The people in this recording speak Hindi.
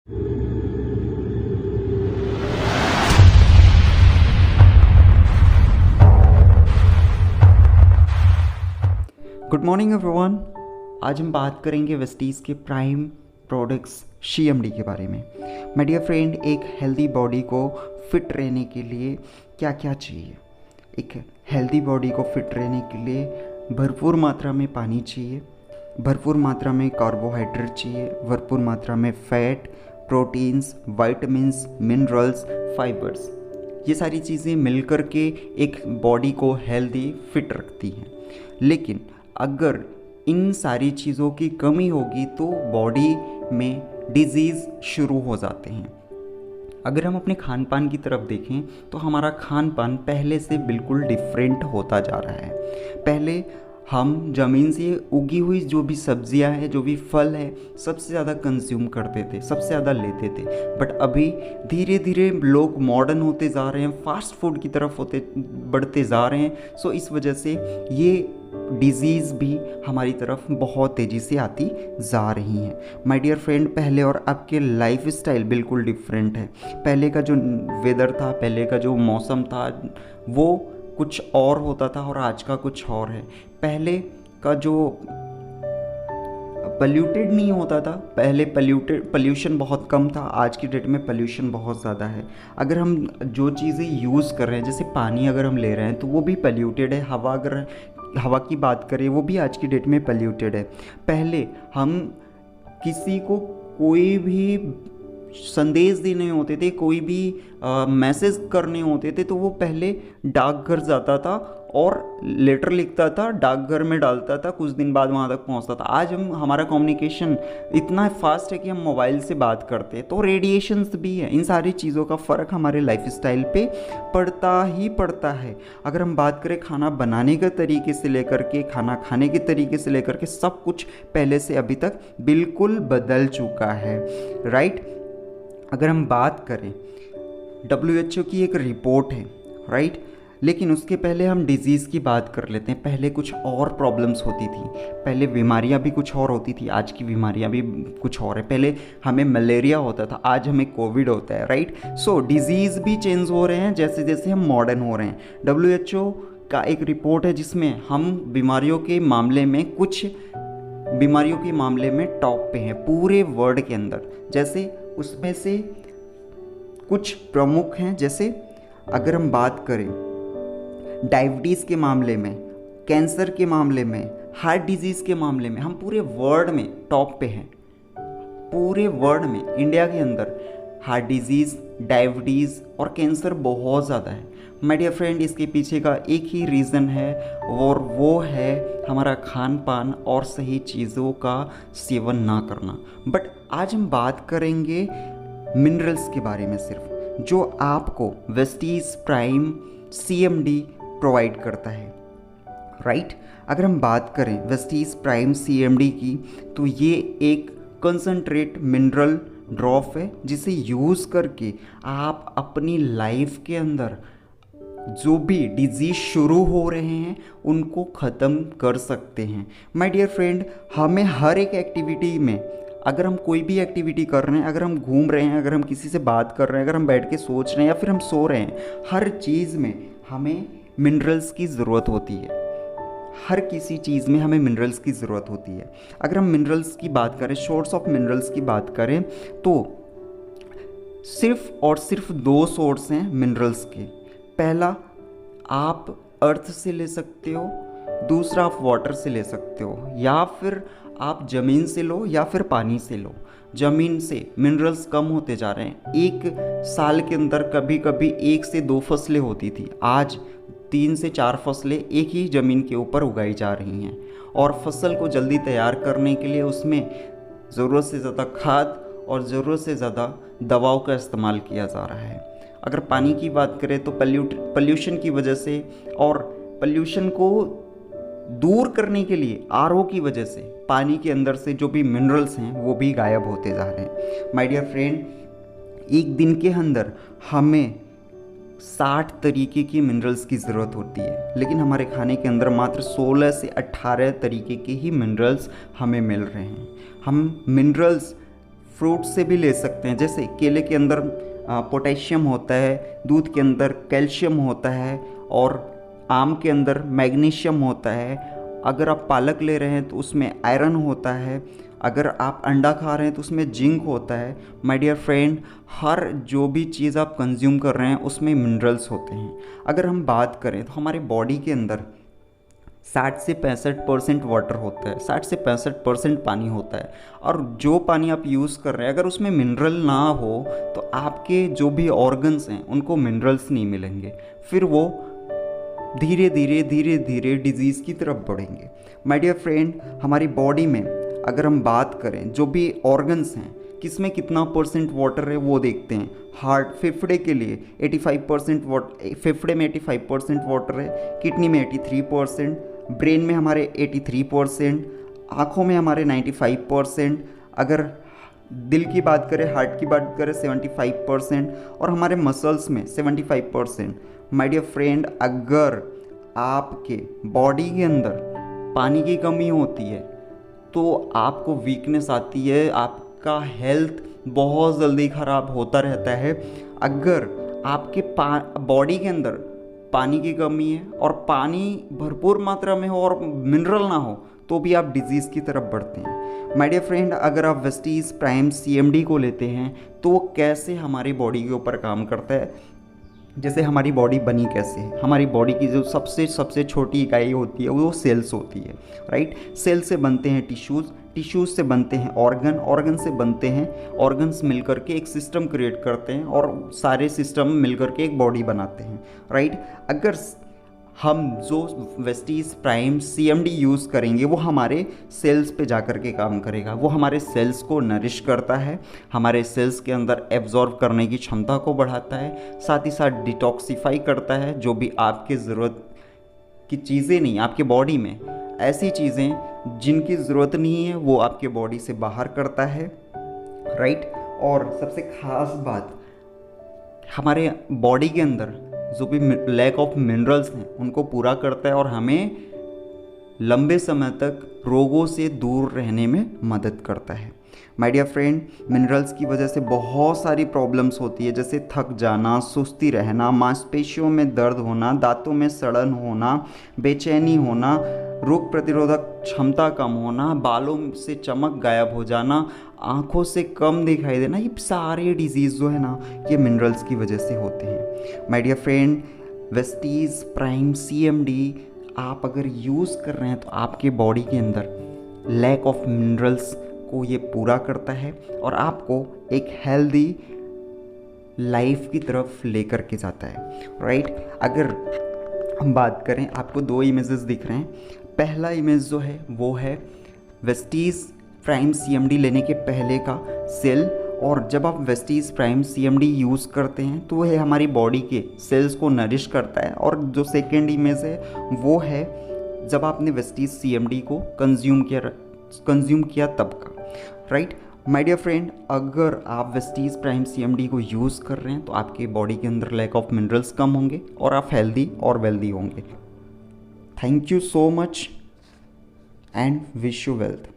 Good morning everyone. आज हम बात करेंगे वेस्टीज़ के प्राइम प्रोडक्ट्स सीएमडी के बारे में। माय डियर फ्रेंड, एक हेल्दी बॉडी को फिट रहने के लिए क्या क्या चाहिए? एक हेल्दी बॉडी को फिट रहने के लिए भरपूर मात्रा में पानी चाहिए, भरपूर मात्रा में कार्बोहाइड्रेट चाहिए, भरपूर मात्रा में fat, proteins, vitamins, minerals, fibres. ये सारी चीज़ें मिलकर के एक बॉडी को हेल्दी फिट रखती हैं। लेकिन अगर इन सारी चीज़ों की कमी होगी तो बॉडी में डिजीज़ शुरू हो जाते हैं। अगर हम अपने खान पान की तरफ देखें तो हमारा खान पान पहले से बिल्कुल डिफरेंट होता जा रहा है। पहले हम ज़मीन से उगी हुई जो भी सब्जियां हैं, जो भी फल है, सबसे ज़्यादा कंज्यूम करते थे, सबसे ज़्यादा लेते थे। बट अभी धीरे धीरे लोग मॉडर्न होते जा रहे हैं, फास्ट फूड की तरफ बढ़ते जा रहे हैं। सो इस वजह से ये डिजीज़ भी हमारी तरफ बहुत तेज़ी से आती जा रही हैं। माय डियर फ्रेंड, पहले और अब के लाइफ स्टाइल बिल्कुल डिफरेंट है। पहले का जो वेदर था, पहले का जो मौसम था, वो कुछ और होता था और आज का कुछ और है। पहले का जो पल्यूटेड नहीं होता था, पहले पल्यूशन बहुत कम था, आज की डेट में पल्यूशन बहुत ज़्यादा है। अगर हम जो चीज़ें यूज़ कर रहे हैं, जैसे पानी अगर हम ले रहे हैं तो वो भी पल्यूटेड है। अगर हवा की बात करें, वो भी आज की डेट में पल्यूटेड है। पहले हम किसी को कोई भी संदेश देने होते थे, कोई भी मैसेज करने होते थे तो वो पहले डाकघर जाता था और लेटर लिखता था, डाकघर में डालता था, कुछ दिन बाद वहाँ तक पहुँचता था। आज हमारा कम्युनिकेशन इतना फास्ट है कि हम मोबाइल से बात करते हैं, तो रेडिएशंस भी है। इन सारी चीज़ों का फ़र्क हमारे लाइफ स्टाइल पे पड़ता ही पड़ता है। अगर हम बात करें खाना बनाने के तरीके से लेकर के खाना खाने के तरीके से लेकर के, सब कुछ पहले से अभी तक बिल्कुल बदल चुका है, राइट। अगर हम बात करें, WHO की एक रिपोर्ट है, राइट। लेकिन उसके पहले हम डिज़ीज़ की बात कर लेते हैं। पहले कुछ और प्रॉब्लम्स होती थी, पहले बीमारियां भी कुछ और होती थी, आज की बीमारियां भी कुछ और है। पहले हमें मलेरिया होता था, आज हमें कोविड होता है, राइट। सो डिज़ीज़ भी चेंज हो रहे हैं जैसे जैसे हम मॉडर्न हो रहे हैं। WHO का एक रिपोर्ट है जिसमें हम बीमारियों के मामले में टॉप पे हैं पूरे वर्ल्ड के अंदर। जैसे उसमें से कुछ प्रमुख हैं, जैसे अगर हम बात करें डायबिटीज़ के मामले में, कैंसर के मामले में, हार्ट डिजीज़ के मामले में, हम पूरे वर्ल्ड में टॉप पे हैं। पूरे वर्ल्ड में, इंडिया के अंदर हार्ट डिजीज़, डायबिटीज़ और कैंसर बहुत ज़्यादा है। माय डियर फ्रेंड, इसके पीछे का एक ही रीज़न है और वो है हमारा खान पान और सही चीज़ों का सेवन ना करना। बट आज हम बात करेंगे मिनरल्स के बारे में सिर्फ, जो आपको वेस्टीज़ प्राइम CMD प्रोवाइड करता है, राइट। अगर हम बात करें वेस्टीज़ प्राइम CMD की, तो ये एक कंसंट्रेट मिनरल ड्रॉप है जिसे यूज़ करके आप अपनी लाइफ के अंदर जो भी डिजीज़ शुरू हो रहे हैं उनको ख़त्म कर सकते हैं। माय डियर फ्रेंड, हमें हर एक एक्टिविटी में, अगर हम कोई भी एक्टिविटी कर रहे हैं, अगर हम घूम रहे हैं, अगर हम किसी से बात कर रहे हैं, अगर हम बैठ के सोच रहे हैं या फिर हम सो रहे हैं, हर चीज़ में हमें मिनरल्स की ज़रूरत होती है। हर किसी चीज़ में हमें मिनरल्स की ज़रूरत होती है। अगर हम मिनरल्स की बात करें, सोर्स ऑफ मिनरल्स की बात करें, तो सिर्फ और सिर्फ 2 सोर्स हैं मिनरल्स के। पहला आप अर्थ से ले सकते हो, दूसरा आप वाटर से ले सकते हो, या फिर आप ज़मीन से लो या फिर पानी से लो। ज़मीन से मिनरल्स कम होते जा रहे हैं। एक साल के अंदर कभी कभी 1 से 2 फसलें होती थी, आज 3 से 4 फसलें एक ही ज़मीन के ऊपर उगाई जा रही हैं। और फसल को जल्दी तैयार करने के लिए उसमें ज़रूरत से ज़्यादा खाद और ज़रूरत से ज़्यादा दवाओं का इस्तेमाल किया जा रहा है। अगर पानी की बात करें तो पल्यूशन की वजह से और पल्यूशन को दूर करने के लिए RO की वजह से पानी के अंदर से जो भी मिनरल्स हैं वो भी गायब होते जा रहे हैं। माय डियर फ्रेंड, एक दिन के अंदर हमें 60 तरीके की मिनरल्स की ज़रूरत होती है, लेकिन हमारे खाने के अंदर मात्र 16 से 18 तरीके के ही मिनरल्स हमें मिल रहे हैं। हम मिनरल्स फ्रूट से भी ले सकते हैं, जैसे केले के अंदर पोटेशियम होता है, दूध के अंदर कैल्शियम होता है और आम के अंदर मैग्नीशियम होता है। अगर आप पालक ले रहे हैं तो उसमें आयरन होता है, अगर आप अंडा खा रहे हैं तो उसमें जिंक होता है। माय डियर फ्रेंड, हर जो भी चीज़ आप कंज्यूम कर रहे हैं उसमें मिनरल्स होते हैं। अगर हम बात करें तो हमारे बॉडी के अंदर 60 से 65% वाटर होता है, 60 से 65% पानी होता है। और जो पानी आप यूज़ कर रहे हैं अगर उसमें मिनरल ना हो तो आपके जो भी ऑर्गन्स हैं उनको मिनरल्स नहीं मिलेंगे, फिर वो धीरे धीरे डिजीज़ की तरफ बढ़ेंगे। माय डियर फ्रेंड, हमारी बॉडी में अगर हम बात करें जो भी ऑर्गन्स हैं किसमें कितना परसेंट वाटर है वो देखते हैं। हार्ट, फेफड़े के लिए 85% वाटर, फेफड़े में 85% वाटर है, किडनी में 83%, ब्रेन में हमारे 83%, आँखों में हमारे 95%, अगर दिल की बात करें, हार्ट की बात करें 75% और हमारे मसल्स में 75%। माय डियर फ्रेंड, अगर आपके बॉडी के अंदर पानी की कमी होती है तो आपको वीकनेस आती है, आपका हेल्थ बहुत जल्दी ख़राब होता रहता है। अगर आपके बॉडी के अंदर पानी की कमी है और पानी भरपूर मात्रा में हो और मिनरल ना हो तो भी आप डिजीज़ की तरफ बढ़ते हैं। माय डियर फ्रेंड, अगर आप वेस्टीज प्राइम CMD को लेते हैं तो वो कैसे हमारी बॉडी के ऊपर काम करता है, जैसे हमारी बॉडी बनी कैसे है। हमारी बॉडी की जो सबसे छोटी इकाई होती है वो सेल्स होती है, राइट। सेल से बनते हैं टिश्यूज़ से बनते हैं ऑर्गन से बनते हैं ऑर्गन्स मिलकर के एक सिस्टम क्रिएट करते हैं और सारे सिस्टम मिलकर के एक बॉडी बनाते हैं, राइट। अगर हम जो वेस्टीज प्राइम CMD यूज़ करेंगे वो हमारे सेल्स पे जाकर के काम करेगा, वो हमारे सेल्स को नरिश करता है, हमारे सेल्स के अंदर एब्जॉर्ब करने की क्षमता को बढ़ाता है, साथ ही साथ डिटॉक्सिफाई करता है। जो भी आपके ज़रूरत की चीज़ें नहीं, आपके बॉडी में ऐसी चीज़ें जिनकी ज़रूरत नहीं है वो आपके बॉडी से बाहर करता है, राइट। और सबसे ख़ास बात, हमारे बॉडी के अंदर जो भी लैक ऑफ मिनरल्स हैं उनको पूरा करता है और हमें लंबे समय तक रोगों से दूर रहने में मदद करता है। माय डियर फ्रेंड, मिनरल्स की वजह से बहुत सारी प्रॉब्लम्स होती है, जैसे थक जाना, सुस्ती रहना, मांसपेशियों में दर्द होना, दांतों में सड़न होना, बेचैनी होना, रोग प्रतिरोधक क्षमता कम होना, बालों से चमक गायब हो जाना, आँखों से कम दिखाई देना। ये सारे डिजीज़ जो है ना ये मिनरल्स की वजह से होते हैं। My dear friend, Vestige Prime CMD आप अगर यूज़ कर रहे हैं तो आपके बॉडी के अंदर लैक ऑफ मिनरल्स को ये पूरा करता है और आपको एक हेल्दी लाइफ की तरफ लेकर के जाता है, राइट। अगर हम बात करें, आपको 2 इमेजेस दिख रहे हैं। पहला इमेज जो है वो है वेस्टीज प्राइम CMD लेने के पहले का सेल, और जब आप वेस्टीज प्राइम CMD यूज़ करते हैं तो वह हमारी बॉडी के सेल्स को नरिश करता है। और जो सेकेंड इमेज है वो है जब आपने वेस्टीज CMD को कंज्यूम किया तब का, राइट। माय डियर फ्रेंड, अगर आप वेस्टीज प्राइम CMD को यूज़ कर रहे हैं तो आपके बॉडी के अंदर लैक ऑफ मिनरल्स कम होंगे और आप हेल्दी और वेल्दी होंगे। Thank you so much and wish you wealth.